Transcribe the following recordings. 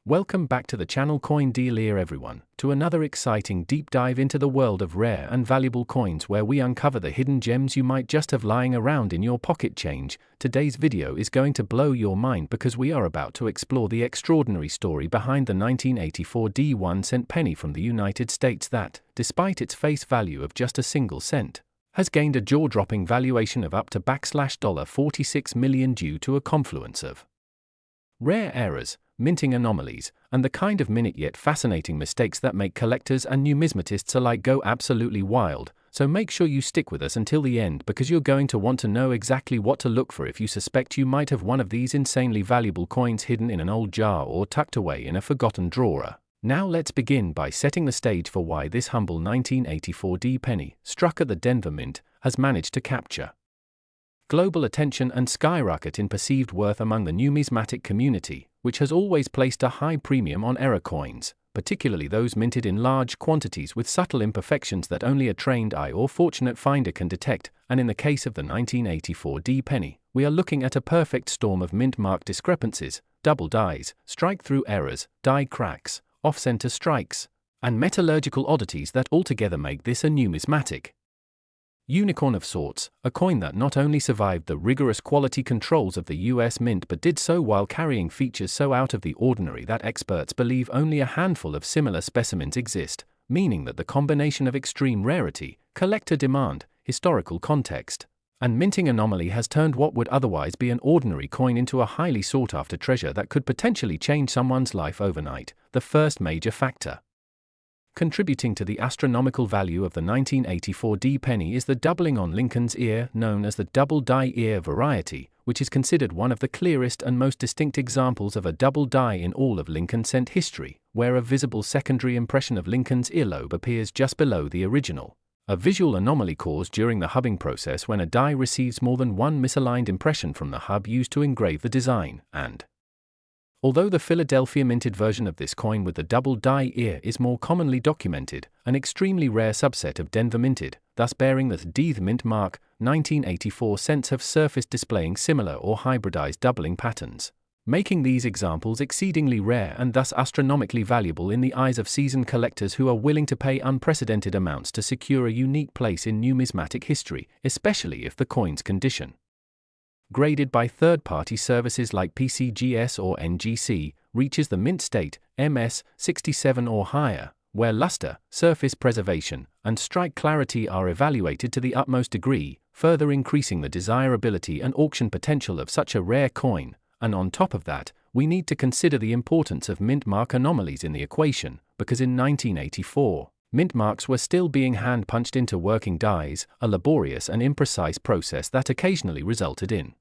Welcome back to the channel Coin Dealer everyone, to another exciting deep dive into the world of rare and valuable coins where we uncover the hidden gems you might just have lying around in your pocket change. Today's video is going to blow your mind because we are about to explore the extraordinary story behind the 1984 1-cent penny from the United States that, despite its face value of just a single cent, has gained a jaw-dropping valuation of up to $46 million due to a confluence of rare errors, minting anomalies, and the kind of minute yet fascinating mistakes that make collectors and numismatists alike go absolutely wild. So make sure you stick with us until the end because you're going to want to know exactly what to look for if you suspect you might have one of these insanely valuable coins hidden in an old jar or tucked away in a forgotten drawer. Now let's begin by setting the stage for why this humble 1984 penny, struck at the Denver Mint, has managed to capture global attention and skyrocket in perceived worth among the numismatic community, which has always placed a high premium on error coins, particularly those minted in large quantities with subtle imperfections that only a trained eye or fortunate finder can detect. And in the case of the 1984 penny, we are looking at a perfect storm of mint mark discrepancies, double dies, strike-through errors, die cracks, off-center strikes, and metallurgical oddities that altogether make this a numismatic unicorn of sorts, a coin that not only survived the rigorous quality controls of the US Mint but did so while carrying features so out of the ordinary that experts believe only a handful of similar specimens exist, meaning that the combination of extreme rarity, collector demand, historical context, and minting anomaly has turned what would otherwise be an ordinary coin into a highly sought-after treasure that could potentially change someone's life overnight. The first major factor contributing to the astronomical value of the 1984 penny is the doubling on Lincoln's ear, known as the double die ear variety, which is considered one of the clearest and most distinct examples of a double die in all of Lincoln cent history, where a visible secondary impression of Lincoln's earlobe appears just below the original, a visual anomaly caused during the hubbing process when a die receives more than one misaligned impression from the hub used to engrave the design. And although the Philadelphia minted version of this coin with the double die ear is more commonly documented, an extremely rare subset of Denver minted, thus bearing the DETH mint mark, 1984 cents have surfaced displaying similar or hybridized doubling patterns, making these examples exceedingly rare and thus astronomically valuable in the eyes of seasoned collectors who are willing to pay unprecedented amounts to secure a unique place in numismatic history, especially if the coin's condition, graded by third-party services like PCGS or NGC, reaches the mint state, MS, 67 or higher, where luster, surface preservation, and strike clarity are evaluated to the utmost degree, further increasing the desirability and auction potential of such a rare coin. And on top of that, we need to consider the importance of mint mark anomalies in the equation, because in 1984, mint marks were still being hand-punched into working dies, a laborious and imprecise process that occasionally resulted in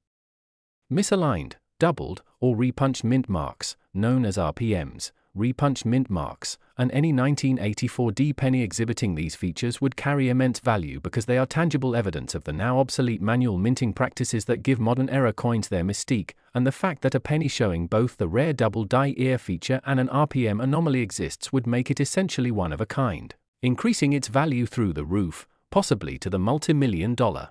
misaligned, doubled, or repunched mint marks, known as RPMs, repunched mint marks, and any 1984 penny exhibiting these features would carry immense value because they are tangible evidence of the now obsolete manual minting practices that give modern error coins their mystique, and the fact that a penny showing both the rare double die ear feature and an RPM anomaly exists would make it essentially one of a kind, increasing its value through the roof, possibly to the multi-million-dollar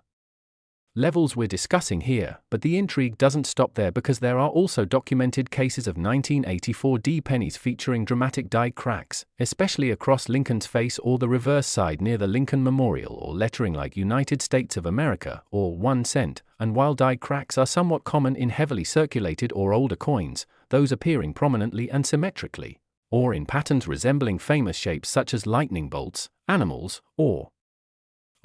levels we're discussing here. But the intrigue doesn't stop there because there are also documented cases of 1984 pennies featuring dramatic die cracks, especially across Lincoln's face or the reverse side near the Lincoln Memorial or lettering like United States of America or 1 cent, and while die cracks are somewhat common in heavily circulated or older coins, those appearing prominently and symmetrically, or in patterns resembling famous shapes such as lightning bolts, animals, or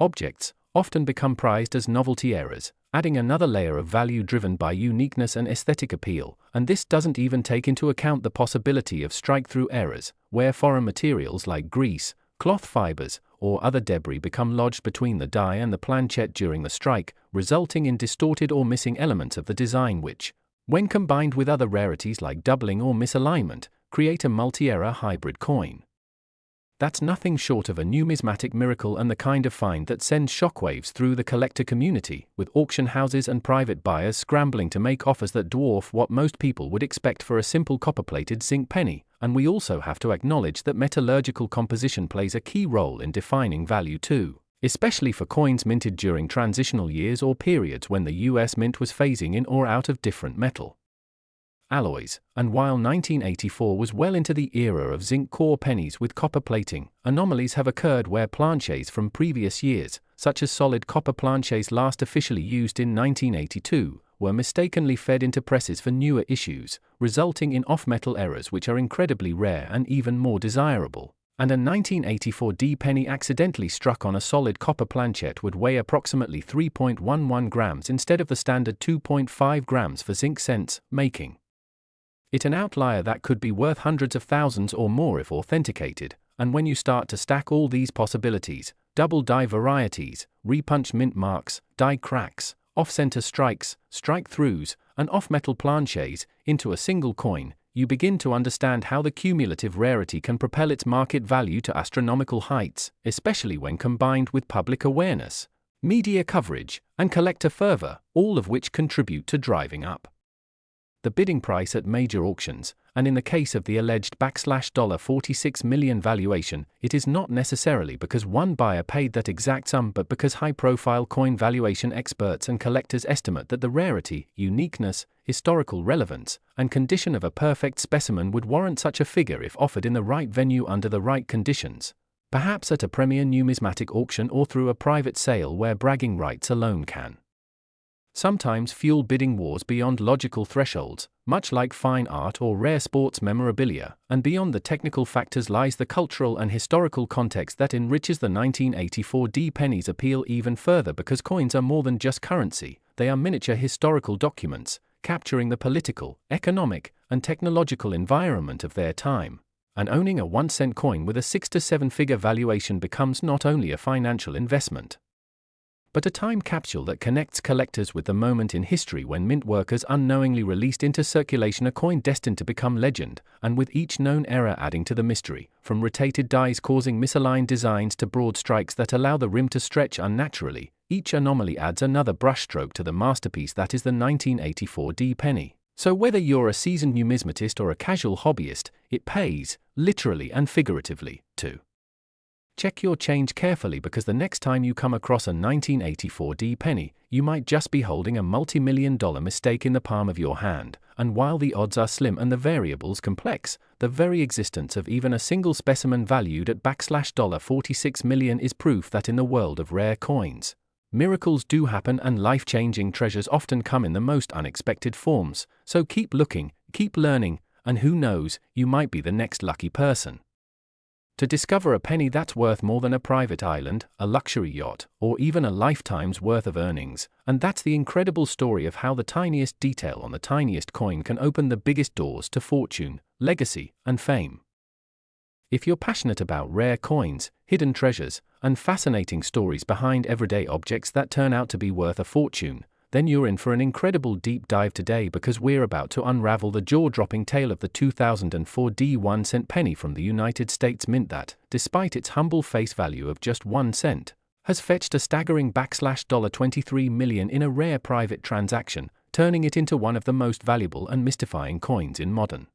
objects, often become prized as novelty errors, adding another layer of value driven by uniqueness and aesthetic appeal. And this doesn't even take into account the possibility of strike-through errors, where foreign materials like grease, cloth fibers, or other debris become lodged between the die and the planchette during the strike, resulting in distorted or missing elements of the design which, when combined with other rarities like doubling or misalignment, create a multi-error hybrid coin. That's nothing short of a numismatic miracle and the kind of find that sends shockwaves through the collector community, with auction houses and private buyers scrambling to make offers that dwarf what most people would expect for a simple copper-plated zinc penny. And we also have to acknowledge that metallurgical composition plays a key role in defining value too, especially for coins minted during transitional years or periods when the US Mint was phasing in or out of different metal. alloys, and while 1984 was well into the era of zinc core pennies with copper plating, anomalies have occurred where planchets from previous years, such as solid copper planchets last officially used in 1982, were mistakenly fed into presses for newer issues, resulting in off-metal errors which are incredibly rare and even more desirable. And a 1984 D penny accidentally struck on a solid copper planchet would weigh approximately 3.11 grams instead of the standard 2.5 grams for zinc cents, making it an outlier that could be worth hundreds of thousands or more if authenticated. And when you start to stack all these possibilities, double die varieties, repunch mint marks, die cracks, off-center strikes, strike-throughs, and off-metal planchets into a single coin, you begin to understand how the cumulative rarity can propel its market value to astronomical heights, especially when combined with public awareness, media coverage, and collector fervor, all of which contribute to driving up the bidding price at major auctions. And in the case of the alleged $46 million valuation, it is not necessarily because one buyer paid that exact sum, but because high-profile coin valuation experts and collectors estimate that the rarity, uniqueness, historical relevance, and condition of a perfect specimen would warrant such a figure if offered in the right venue under the right conditions, perhaps at a premier numismatic auction or through a private sale where bragging rights alone can sometimes fuel bidding wars beyond logical thresholds, much like fine art or rare sports memorabilia. And beyond the technical factors lies the cultural and historical context that enriches the 1984 D penny's appeal even further, because coins are more than just currency, they are miniature historical documents, capturing the political, economic, and technological environment of their time. And owning a 1-cent coin with a 6 to 7-figure valuation becomes not only a financial investment, but a time capsule that connects collectors with the moment in history when mint workers unknowingly released into circulation a coin destined to become legend, and with each known error adding to the mystery, from rotated dies causing misaligned designs to broad strikes that allow the rim to stretch unnaturally, each anomaly adds another brushstroke to the masterpiece that is the 1984 D penny. So whether you're a seasoned numismatist or a casual hobbyist, it pays, literally and figuratively, to check your change carefully, because the next time you come across a 1984 D penny, you might just be holding a multi-million-dollar mistake in the palm of your hand. And while the odds are slim and the variables complex, the very existence of even a single specimen valued at $46 million is proof that in the world of rare coins, miracles do happen and life-changing treasures often come in the most unexpected forms. So keep looking, keep learning, and who knows, you might be the next lucky person to discover a penny that's worth more than a private island, a luxury yacht, or even a lifetime's worth of earnings. And that's the incredible story of how the tiniest detail on the tiniest coin can open the biggest doors to fortune, legacy, and fame. If you're passionate about rare coins, hidden treasures, and fascinating stories behind everyday objects that turn out to be worth a fortune, then you're in for an incredible deep dive today, because we're about to unravel the jaw-dropping tale of the 2004 D 1-cent penny from the United States Mint that, despite its humble face value of just 1 cent, has fetched a staggering $23 million in a rare private transaction, turning it into one of the most valuable and mystifying coins in modern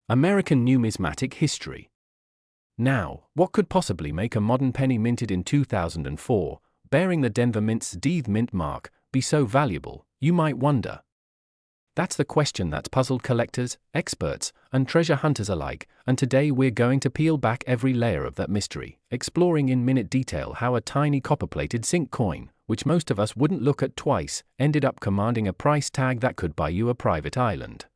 American numismatic history. Now, what could possibly make a modern penny minted in 2004, bearing the Denver Mint's D Mint mark, be so valuable, you might wonder? That's the question that's puzzled collectors, experts, and treasure hunters alike, and today we're going to peel back every layer of that mystery, exploring in minute detail how a tiny copper-plated zinc coin, which most of us wouldn't look at twice, ended up commanding a price tag that could buy you a private island.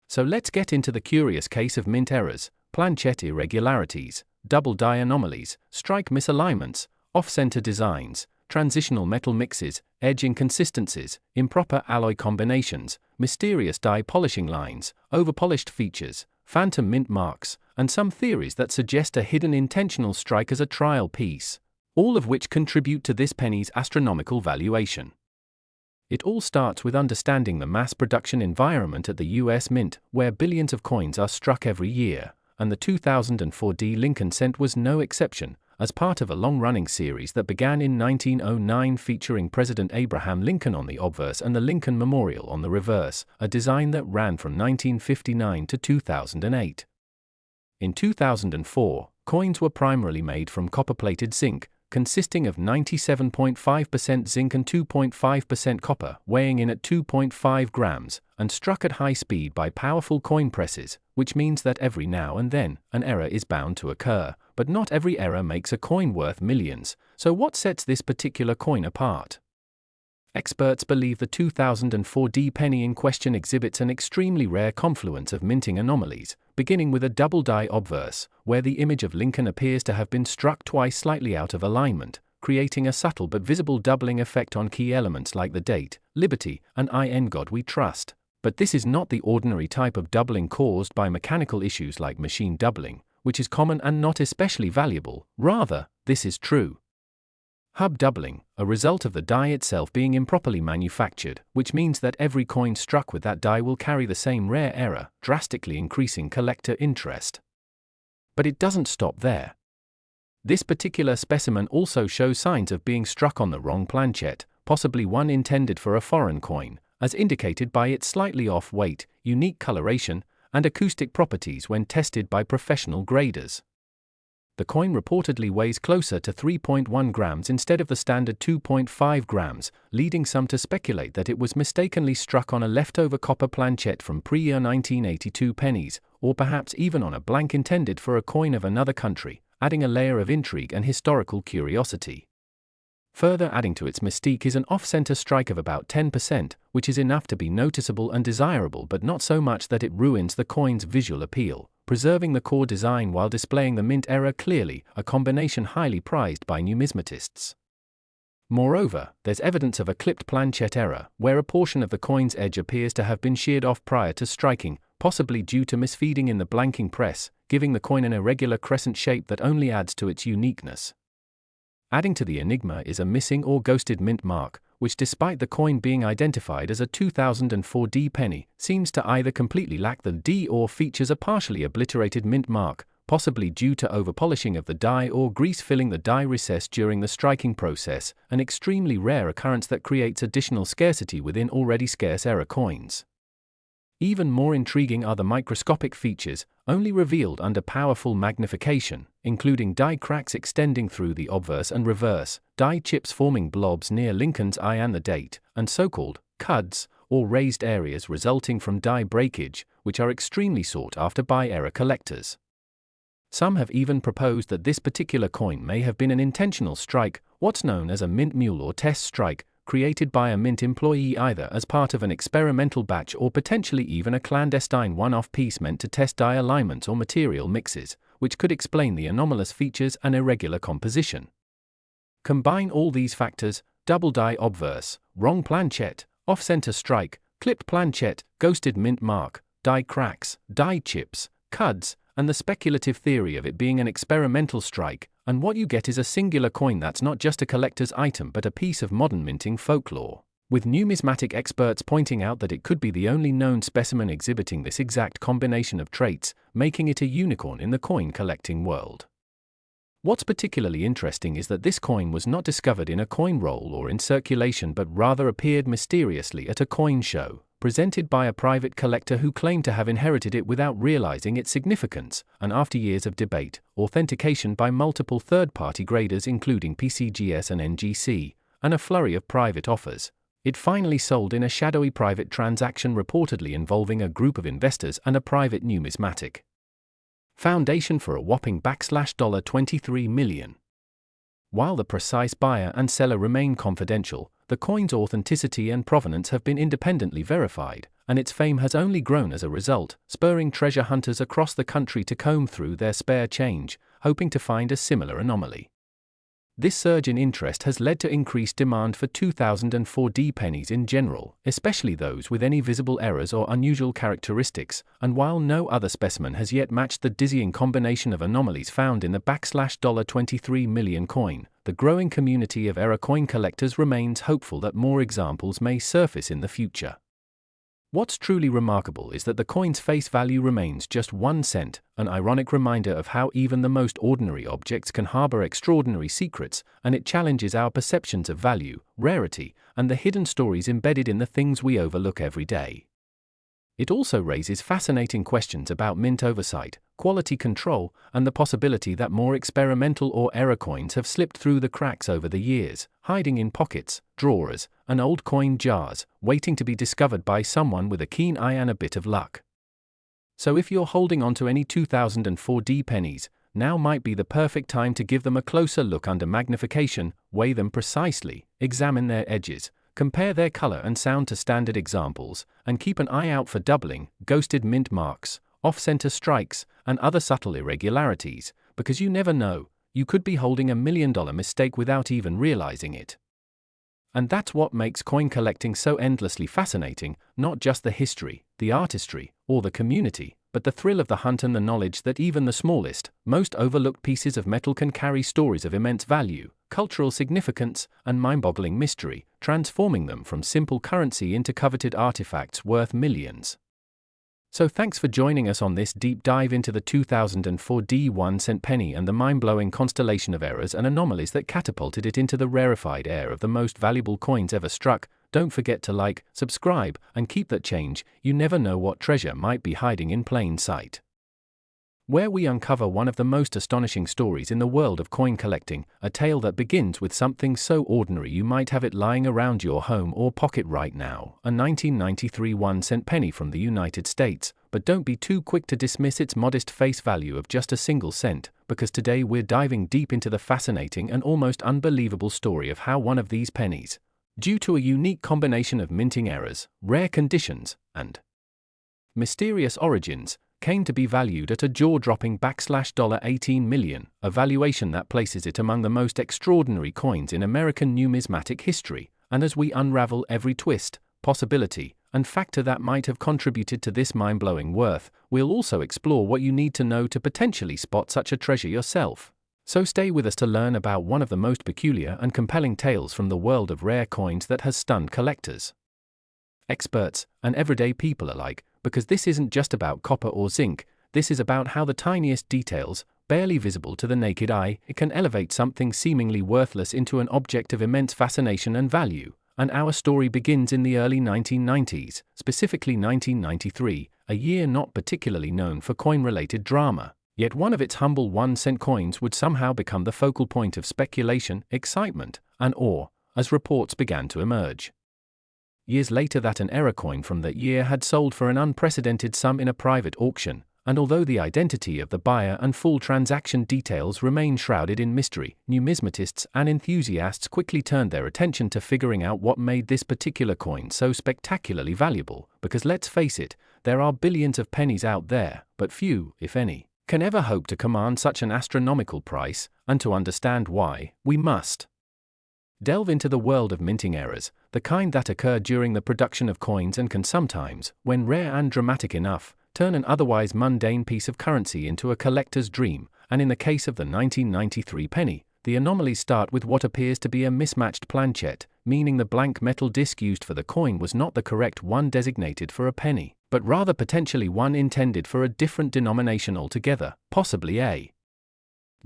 So let's get into the curious case of mint errors, planchet irregularities, double die anomalies, strike misalignments, off-center designs, transitional metal mixes, edge inconsistencies, improper alloy combinations, mysterious die polishing lines, overpolished features, phantom mint marks, and some theories that suggest a hidden intentional strike as a trial piece, all of which contribute to this penny's astronomical valuation. It all starts with understanding the mass production environment at the US Mint, where billions of coins are struck every year, and the 2004 D Lincoln cent was no exception, as part of a long-running series that began in 1909 featuring President Abraham Lincoln on the obverse and the Lincoln Memorial on the reverse, a design that ran from 1959 to 2008. In 2004, coins were primarily made from copper-plated zinc, consisting of 97.5% zinc and 2.5% copper, weighing in at 2.5 grams, and struck at high speed by powerful coin presses, which means that every now and then, an error is bound to occur, but not every error makes a coin worth millions. So what sets this particular coin apart? Experts believe the 2004 penny in question exhibits an extremely rare confluence of minting anomalies, beginning with a double die obverse, where the image of Lincoln appears to have been struck twice slightly out of alignment, creating a subtle but visible doubling effect on key elements like the date, liberty, and in God we trust. But this is not the ordinary type of doubling caused by mechanical issues like machine doubling, which is common and not especially valuable. Rather, this is true hub doubling, a result of the die itself being improperly manufactured, which means that every coin struck with that die will carry the same rare error, drastically increasing collector interest. But it doesn't stop there. This particular specimen also shows signs of being struck on the wrong planchet, possibly one intended for a foreign coin, as indicated by its slightly off weight, unique coloration, and acoustic properties when tested by professional graders. The coin reportedly weighs closer to 3.1 grams instead of the standard 2.5 grams, leading some to speculate that it was mistakenly struck on a leftover copper planchet from pre-year 1982 pennies, or perhaps even on a blank intended for a coin of another country, adding a layer of intrigue and historical curiosity. Further adding to its mystique is an off-center strike of about 10%, which is enough to be noticeable and desirable but not so much that it ruins the coin's visual appeal, preserving the core design while displaying the mint error clearly, a combination highly prized by numismatists. Moreover, there's evidence of a clipped planchet error, where a portion of the coin's edge appears to have been sheared off prior to striking, possibly due to misfeeding in the blanking press, giving the coin an irregular crescent shape that only adds to its uniqueness. Adding to the enigma is a missing or ghosted mint mark, which despite the coin being identified as a 2004 penny, seems to either completely lack the D or features a partially obliterated mint mark, possibly due to overpolishing of the die or grease filling the die recess during the striking process, an extremely rare occurrence that creates additional scarcity within already scarce error coins. Even more intriguing are the microscopic features, only revealed under powerful magnification, including die cracks extending through the obverse and reverse, die chips forming blobs near Lincoln's eye and the date, and so-called cuds, or raised areas resulting from die breakage, which are extremely sought after by error collectors. Some have even proposed that this particular coin may have been an intentional strike, what's known as a mint mule or test strike, created by a mint employee either as part of an experimental batch or potentially even a clandestine one-off piece meant to test die alignments or material mixes, which could explain the anomalous features and irregular composition. Combine all these factors: double die obverse, wrong planchet, off-center strike, clipped planchet, ghosted mint mark, die cracks, die chips, cuds, and the speculative theory of it being an experimental strike, and what you get is a singular coin that's not just a collector's item but a piece of modern minting folklore, with numismatic experts pointing out that it could be the only known specimen exhibiting this exact combination of traits, making it a unicorn in the coin collecting world. What's particularly interesting is that this coin was not discovered in a coin roll or in circulation but rather appeared mysteriously at a coin show, presented by a private collector who claimed to have inherited it without realizing its significance, and after years of debate, authentication by multiple third-party graders including PCGS and NGC, and a flurry of private offers, it finally sold in a shadowy private transaction reportedly involving a group of investors and a private numismatic foundation for a whopping $23 million. While the precise buyer and seller remain confidential, the coin's authenticity and provenance have been independently verified, and its fame has only grown as a result, spurring treasure hunters across the country to comb through their spare change, hoping to find a similar anomaly. This surge in interest has led to increased demand for 2004 pennies in general, especially those with any visible errors or unusual characteristics, and while no other specimen has yet matched the dizzying combination of anomalies found in the $23 million coin, the growing community of error coin collectors remains hopeful that more examples may surface in the future. What's truly remarkable is that the coin's face value remains just 1 cent, an ironic reminder of how even the most ordinary objects can harbor extraordinary secrets, and it challenges our perceptions of value, rarity, and the hidden stories embedded in the things we overlook every day. It also raises fascinating questions about mint oversight, quality control, and the possibility that more experimental or error coins have slipped through the cracks over the years, hiding in pockets, drawers, and old coin jars, waiting to be discovered by someone with a keen eye and a bit of luck. So if you're holding on to any 2004D pennies, now might be the perfect time to give them a closer look under magnification, weigh them precisely, examine their edges, compare their color and sound to standard examples, and keep an eye out for doubling, ghosted mint marks, off-center strikes, and other subtle irregularities, because you never know, you could be holding $1 million mistake without even realizing it. And that's what makes coin collecting so endlessly fascinating, not just the history, the artistry, or the community, but the thrill of the hunt and the knowledge that even the smallest, most overlooked pieces of metal can carry stories of immense value, cultural significance, and mind-boggling mystery, transforming them from simple currency into coveted artifacts worth millions. So thanks for joining us on this deep dive into the 2004D 1-cent penny and the mind-blowing constellation of errors and anomalies that catapulted it into the rarefied air of the most valuable coins ever struck. Don't forget to like, subscribe, and keep that change. You never know what treasure might be hiding in plain sight. Where we uncover one of the most astonishing stories in the world of coin collecting, a tale that begins with something so ordinary you might have it lying around your home or pocket right now, a 1993 1-cent penny from the United States, but don't be too quick to dismiss its modest face value of just a single cent, because today we're diving deep into the fascinating and almost unbelievable story of how one of these pennies, due to a unique combination of minting errors, rare conditions, and mysterious origins, came to be valued at a jaw-dropping $18 million, a valuation that places it among the most extraordinary coins in American numismatic history. And as we unravel every twist, possibility, and factor that might have contributed to this mind-blowing worth, we'll also explore what you need to know to potentially spot such a treasure yourself. So stay with us to learn about one of the most peculiar and compelling tales from the world of rare coins that has stunned collectors, experts, and everyday people alike, because this isn't just about copper or zinc, this is about how the tiniest details, barely visible to the naked eye, can elevate something seemingly worthless into an object of immense fascination and value. And our story begins in the early 1990s, specifically 1993, a year not particularly known for coin-related drama. Yet one of its humble 1-cent coins would somehow become the focal point of speculation, excitement, and awe, as reports began to emerge. Years later, that an error coin from that year had sold for an unprecedented sum in a private auction, and although the identity of the buyer and full transaction details remain shrouded in mystery, numismatists and enthusiasts quickly turned their attention to figuring out what made this particular coin so spectacularly valuable, because let's face it, there are billions of pennies out there, but few, if any, can ever hope to command such an astronomical price, and to understand why, we must delve into the world of minting errors, the kind that occur during the production of coins and can sometimes, when rare and dramatic enough, turn an otherwise mundane piece of currency into a collector's dream. And in the case of the 1993 penny, the anomalies start with what appears to be a mismatched planchet, meaning the blank metal disc used for the coin was not the correct one designated for a penny, but rather potentially one intended for a different denomination altogether, possibly a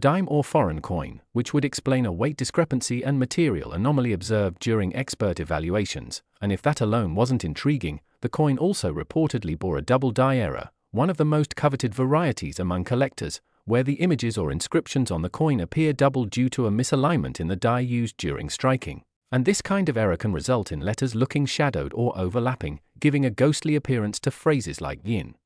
dime or foreign coin, which would explain a weight discrepancy and material anomaly observed during expert evaluations. And if that alone wasn't intriguing, the coin also reportedly bore a double die error, one of the most coveted varieties among collectors, where the images or inscriptions on the coin appear double due to a misalignment in the die used during striking. And this kind of error can result in letters looking shadowed or overlapping, giving a ghostly appearance to phrases like yin,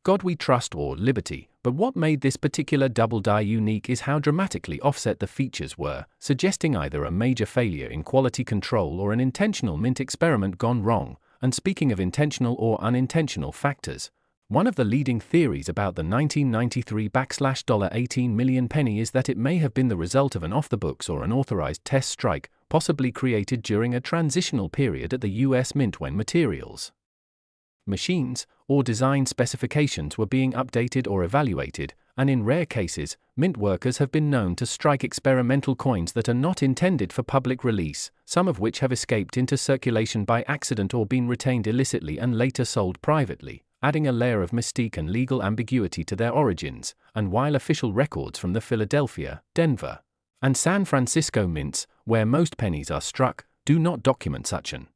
God we trust, or liberty. But what made this particular double die unique is how dramatically offset the features were, suggesting either a major failure in quality control or an intentional mint experiment gone wrong. And speaking of intentional or unintentional factors, one of the leading theories about the 1993 $18 million penny is that it may have been the result of an off-the-books or unauthorized test strike, possibly created during a transitional period at the US Mint when materials, machines, or design specifications were being updated or evaluated, and in rare cases, mint workers have been known to strike experimental coins that are not intended for public release, some of which have escaped into circulation by accident or been retained illicitly and later sold privately, adding a layer of mystique and legal ambiguity to their origins. And while official records from the Philadelphia, Denver, and San Francisco mints, where most pennies are struck, do not document such an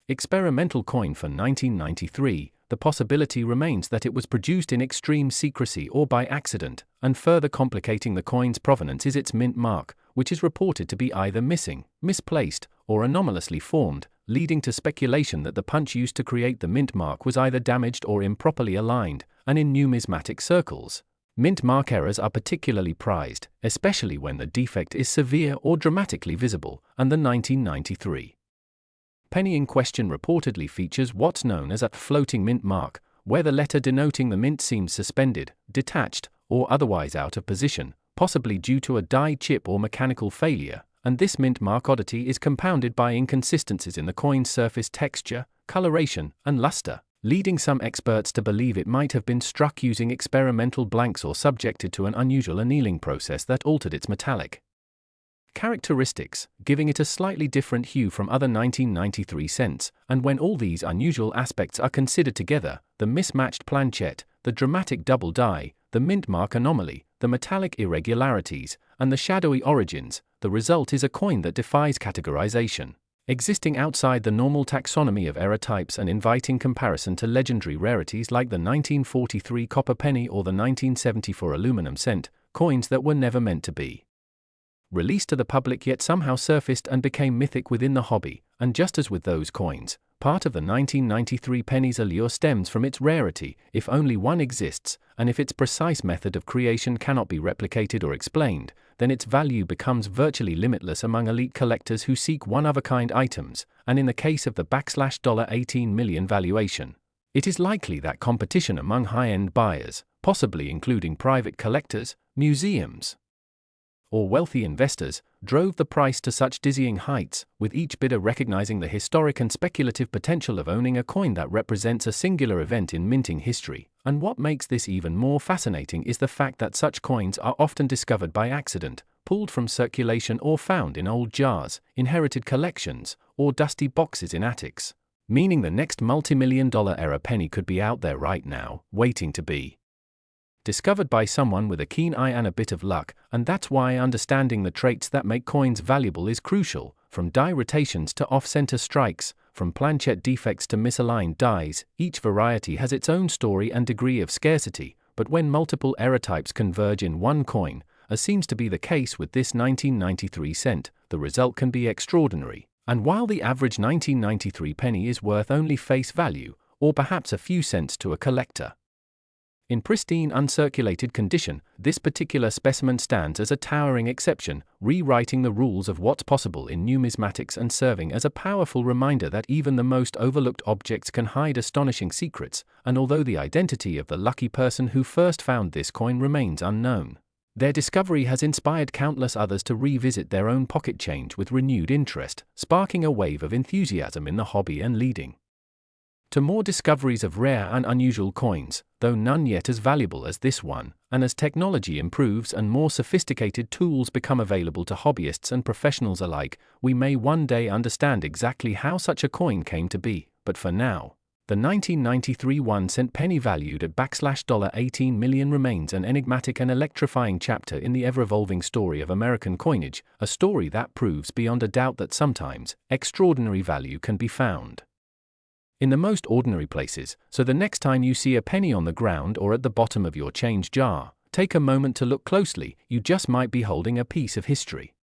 experimental coin for 1993, the possibility remains that it was produced in extreme secrecy or by accident, and further complicating the coin's provenance is its mint mark, which is reported to be either missing, misplaced, or anomalously formed, leading to speculation that the punch used to create the mint mark was either damaged or improperly aligned, and in numismatic circles, mint mark errors are particularly prized, especially when the defect is severe or dramatically visible, and the 1993 penny in question reportedly features what's known as a floating mint mark, where the letter denoting the mint seems suspended, detached, or otherwise out of position, possibly due to a die chip or mechanical failure, and this mint mark oddity is compounded by inconsistencies in the coin's surface texture, coloration, and luster, leading some experts to believe it might have been struck using experimental blanks or subjected to an unusual annealing process that altered its metallic characteristics, giving it a slightly different hue from other 1993 cents, and when all these unusual aspects are considered together, the mismatched planchette, the dramatic double die, the mint mark anomaly, the metallic irregularities, and the shadowy origins, the result is a coin that defies categorization, existing outside the normal taxonomy of error types and inviting comparison to legendary rarities like the 1943 copper penny or the 1974 aluminum cent, coins that were never meant to be released to the public yet somehow surfaced and became mythic within the hobby, and just as with those coins, part of the 1993 penny's allure stems from its rarity, if only one exists, and if its precise method of creation cannot be replicated or explained, then its value becomes virtually limitless among elite collectors who seek one-of-a-kind items, and in the case of the $18 million valuation, it is likely that competition among high-end buyers, possibly including private collectors, museums, or wealthy investors, drove the price to such dizzying heights, with each bidder recognizing the historic and speculative potential of owning a coin that represents a singular event in minting history. And what makes this even more fascinating is the fact that such coins are often discovered by accident, pulled from circulation or found in old jars, inherited collections, or dusty boxes in attics, meaning the next multi-million-dollar error penny could be out there right now, waiting to be discovered by someone with a keen eye and a bit of luck, and that's why understanding the traits that make coins valuable is crucial, from die rotations to off-center strikes, from planchette defects to misaligned dies. Each variety has its own story and degree of scarcity, but when multiple error types converge in one coin, as seems to be the case with this 1993 cent, the result can be extraordinary. And while the average 1993 penny is worth only face value, or perhaps a few cents to a collector, in pristine uncirculated condition, this particular specimen stands as a towering exception, rewriting the rules of what's possible in numismatics and serving as a powerful reminder that even the most overlooked objects can hide astonishing secrets, and although the identity of the lucky person who first found this coin remains unknown, their discovery has inspired countless others to revisit their own pocket change with renewed interest, sparking a wave of enthusiasm in the hobby and leading to more discoveries of rare and unusual coins, though none yet as valuable as this one, and as technology improves and more sophisticated tools become available to hobbyists and professionals alike, we may one day understand exactly how such a coin came to be. But for now, the 1993 1-cent penny valued at $18 million remains an enigmatic and electrifying chapter in the ever-evolving story of American coinage, a story that proves beyond a doubt that sometimes extraordinary value can be found in the most ordinary places. So the next time you see a penny on the ground or at the bottom of your change jar, take a moment to look closely. You just might be holding a piece of history.